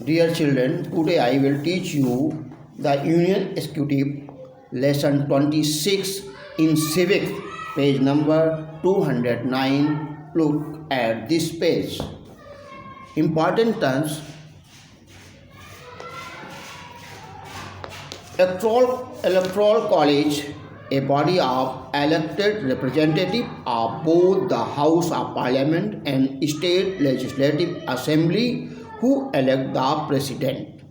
Dear children, today I will teach you the Union Executive lesson 26 in civics, page number 209. Look at this page. Important terms: Electoral College, a body of elected representatives of both the House of Parliament and State Legislative Assembly who elect the President.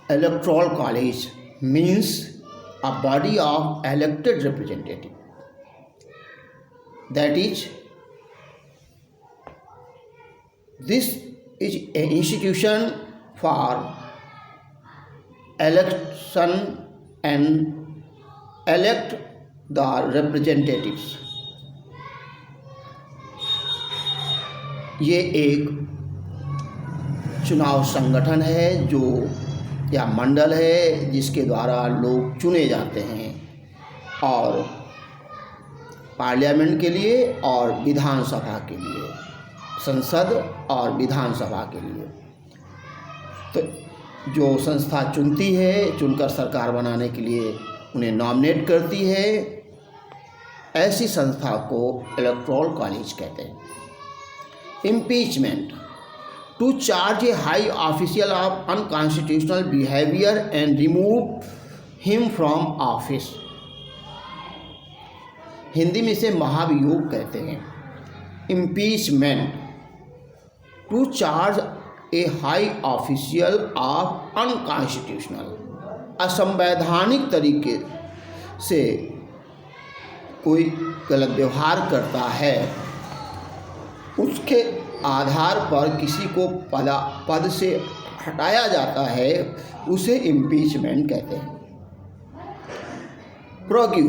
Electoral College means a body of elected representatives. That is, this is an institution for election and elect the representatives. ये एक चुनाव संगठन है जो या मंडल है जिसके द्वारा लोग चुने जाते हैं और पार्लियामेंट के लिए और विधानसभा के लिए, संसद और विधानसभा के लिए। तो जो संस्था चुनती है, चुनकर सरकार बनाने के लिए उन्हें नॉमिनेट करती है, ऐसी संस्था को इलेक्टोरल कॉलेज कहते हैं। Impeachment: to charge a high official of unconstitutional behavior and remove him from office. Hindi में इसे महाभियोग कहते हैं। Impeachment: to charge a high official of unconstitutional, असंवैधानिक तरीके से कोई गलत व्यवहार करता है, उसके आधार पर किसी को पद से हटाया जाता है, उसे इम्पीचमेंट कहते हैं। Prorogue: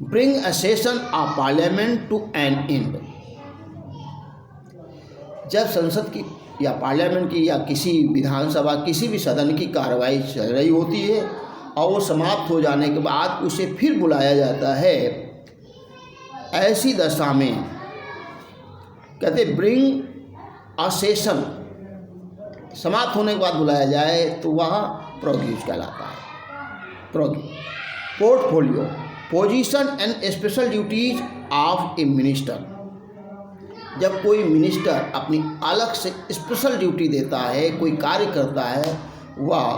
bring a session of parliament to an end. जब संसद की या पार्लियामेंट की या किसी विधानसभा किसी भी सदन की कार्रवाई चल रही होती है और वो समाप्त हो जाने के बाद उसे फिर बुलाया जाता है, ऐसी दशा में कहते ब्रिंग अ सेशन, समाप्त होने के बाद बुलाया जाए तो वह प्रोग्यूज कहलाता है। Prorogue. Portfolio: position and special duties of a minister. जब कोई मिनिस्टर अपनी अलग से स्पेशल ड्यूटी देता है, कोई कार्य करता है, वह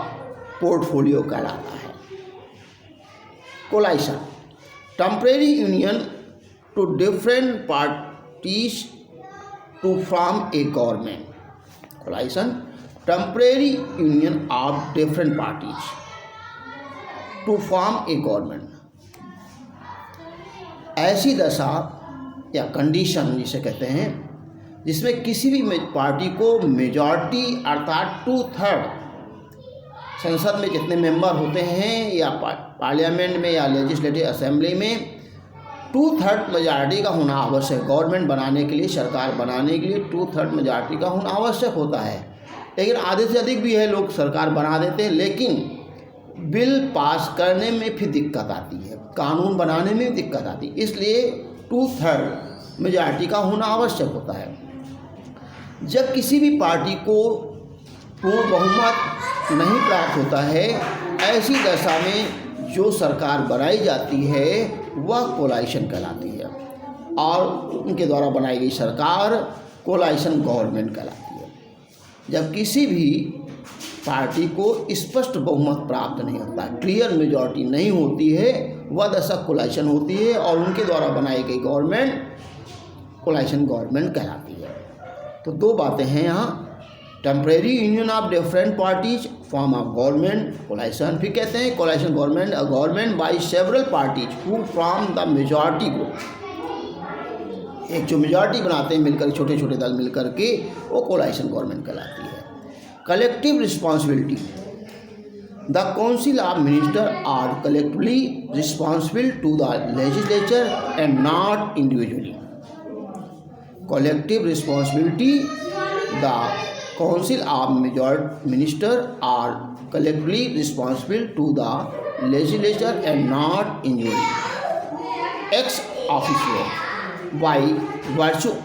पोर्टफोलियो कहलाता है। Coalition: temporary union two different parties to form a government. Coalition: temporary union of different parties to form a government. ऐसी दशा या कंडीशन जिसे कहते हैं जिसमें किसी भी पार्टी को मेजॉरिटी अर्थात 2/3 संसद में जितने मेंबर होते हैं या पार्लियामेंट में या लेजिस्लेटिव असेंबली में 2/3 मेजॉरिटी का होना आवश्यक। गवर्नमेंट बनाने के लिए, सरकार बनाने के लिए 2/3 मेजॉरिटी का होना आवश्यक होता है। लेकिन आधे से अधिक भी है, लोग सरकार बना देते हैं, लेकिन बिल पास करने में फिर दिक्कत आती है, कानून बनाने में दिक्कत आती है। इसलिए 2/3 मेजॉरिटी का होना आवश्यक होता है। जब किसी भी पार्टी को पूर्ण बहुमत नहीं प्राप्त होता है, ऐसी दशा में जो सरकार बनाई जाती है वह कोलाइशन कहलाती है और उनके द्वारा बनाई गई सरकार कोलाइशन गवर्नमेंट कहलाती है। जब किसी भी पार्टी को स्पष्ट बहुमत प्राप्त नहीं होता, क्लियर मेजॉरिटी नहीं होती है, वह दशा कोलाइशन होती है और उनके द्वारा बनाई गई गवर्नमेंट कोलाइशन गवर्नमेंट कहलाती है। तो दो बातें हैं यहाँ। Temporary union of different parties form of government, coalition. फिर कहते हैं coalition government, a government by several parties who from the majority group. एक जो मेजॉरिटी बनाते हैं मिलकर, छोटे छोटे दल मिलकर के, वो कोलाइशन गवर्नमेंट कहलाती है। Collective responsibility: the council of minister are collectively responsible to the legislature and not individually. Collective responsibility: the Council of Minister are collectively responsible to the legislature and not individually. Ex officio: by virtue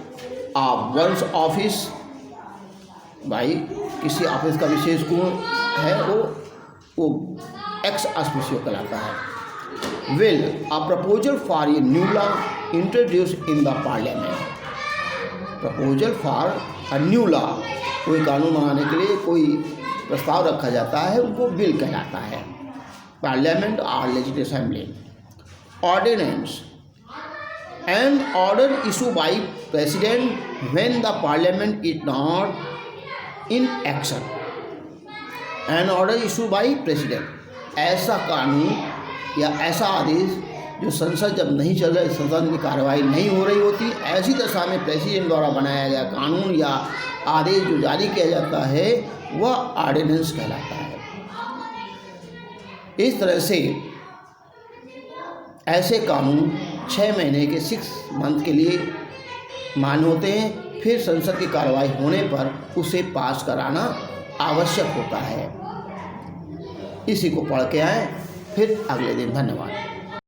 of once office, भाई किसी office का विशेष गुण है वो ex officio कहलाता है। Will a proposal for a new law introduce in the parliament, proposal for a new law, कोई कानून बनाने के लिए कोई प्रस्ताव रखा जाता है उनको बिल कहलाता है। पार्लियामेंट और legislative assembly. Ordinance, an order issue by president when the parliament is not in action, an order issue by president, ऐसा कानून या ऐसा आदेश जो संसद जब नहीं चल रही, संसद की कार्रवाई नहीं हो रही होती, ऐसी दशा में प्रेसिडेंट द्वारा बनाया गया कानून या आदेश जो जारी किया जाता है वह ऑर्डिनेंस कहलाता है। इस तरह से ऐसे कानून 6 महीने के 6 मंथ के लिए मान्य होते हैं, फिर संसद की कार्रवाई होने पर उसे पास कराना आवश्यक होता है। इसी को पढ़ के आए फिर अगले दिन। धन्यवाद।